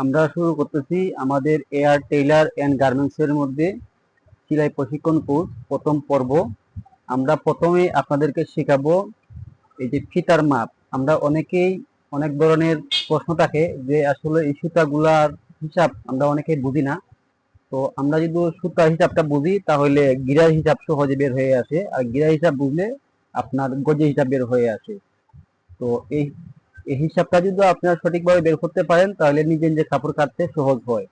আমরা শুরু করতেছি আমাদের এয়ার টেইলার এন্ড গার্মেন্টস এর মধ্যে সেলাই প্রশিক্ষণ কোর্স প্রথম পর্ব। আমরা প্রথমে আপনাদেরকে শেখাবো এই যে ফিতার মাপ। আমরা অনেকেই অনেক ধরনের প্রশ্ন থাকে যে আসলে এই সুতাগুলার হিসাব আমরা অনেকেই বুঝি না। তো আমরা যদি সুতার হিসাবটা বুঝি তাহলে গিরার হিসাব সহজে বের হয়ে আসে, আর গিরার হিসাব বুঝলে আপনার গজের হিসাব বের হয়ে আসে। তো এই এই হিসাবটা যদি আপনারা সঠিকভাবে বের করতে পারেন তাহলে নিজে নিজে কাপড় কাটতে সহজ হয়।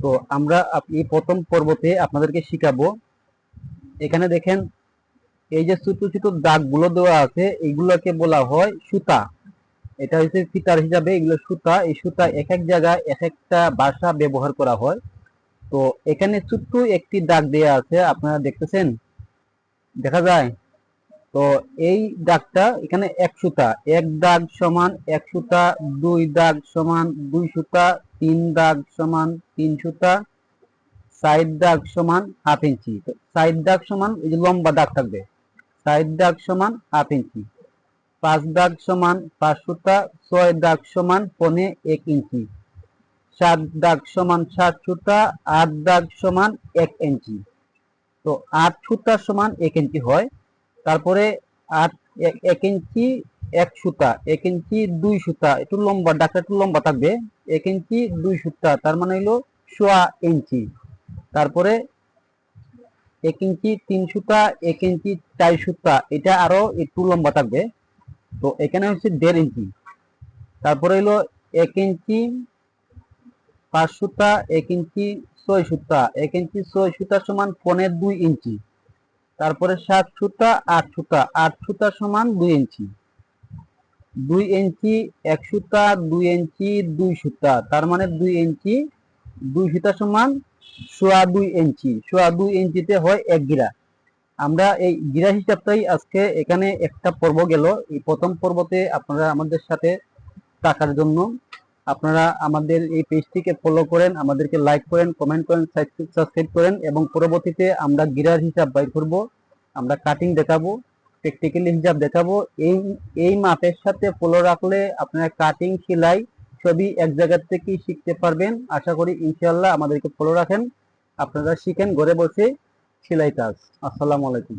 তো আমরা এই প্রথম পর্বতে আপনাদেরকে শিখাবো। এখানে দেখেন এই যে ছোট ছোট দাগগুলো দেওয়া আছে এইগুলোকে বলা হয় সুতা। এটা হচ্ছে ফিতার হিসাবে এগুলো সুতা। এই সুতা এক এক জায়গায় এক একটা ভাষা ব্যবহার করা হয়। তো এখানে ছোট্ট একটি দাগ দেওয়া আছে, আপনারা দেখতেছেন, দেখা যায়। তো এই দাগটা এখানে এক সুতা, এক দাগ সমান এক সুতা, দুই দাগ সমান দুই সুতা, তিন দাগ সমান তিন সুতা, সাইড দাগ সমান হাফ ইঞ্চি। তো সাইড দাগ সমান এই যে লম্বা দাগ থাকবে, সাইড দাগ সমান হাফ ইঞ্চি, পাঁচ দাগ সমান পাঁচ সুতা, ছয় দাগ সমান পনে এক ইঞ্চি, সাত দাগ সমান সাত সুতা, আট দাগ সমান এক ইঞ্চি। তো আট সুতা সমান এক ইঞ্চি হয়। তারপরে আট এক ইঞ্চি এক সুতা, এক ইঞ্চি দুই সুতা, একটু লম্বা দাগটা একটু লম্বা থাকবে, এক ইঞ্চি দুই সুতা তার মানে হলো সোয়া ইঞ্চি। তারপরে এক ইঞ্চি তিন সুতা, এক ইঞ্চি চার সুতা, এটা আরো একটু লম্বা থাকবে। তো এখানে হচ্ছে দেড় ইঞ্চি। তারপরে হলো এক ইঞ্চি পাঁচ সুতা, এক ইঞ্চি ছয় সুতা, এক ইঞ্চি ছয় সুতা সমান পনে দুই ইঞ্চি। তারপরে সাত সুতা, আট সুতা, আট সুতা সমান দুই ইঞ্চি, দুই ইঞ্চি এক সুতা, দুই ইঞ্চি দুই সুতা তার মানে দুই ইঞ্চি, দুই সুতা সমান সোয়া দুই ইঞ্চি, সোয়া দুই ইঞ্চিতে হয় এক গিরা। আমরা এই গিরা হিসাবটাই আজকে এখানে একটা পর্ব গেল। এই প্রথম পর্বতে আপনারা আমাদের সাথে থাকার জন্য আপনারা আমাদের এই পেজটিকে ফলো করেন, আমাদেরকে লাইক করেন, কমেন্ট করেন, সাবস্ক্রাইব করেন, এবং পরবর্তীতে আমরা গিরার হিসাব বাইর করব, আমরা কাটিং দেখাবো, প্র্যাকটিক্যালি হিসাব দেখাবো। এই মাপের সাথে ফলো রাখলে আপনারা কাটিং সেলাই সবই এক জায়গা থেকেই শিখতে পারবেন। আশা করি ইনশাআল্লাহ আমাদেরকে ফলো রাখেন, আপনারা শিখেন ঘরে বসে সেলাই কাজ। আসসালামু আলাইকুম।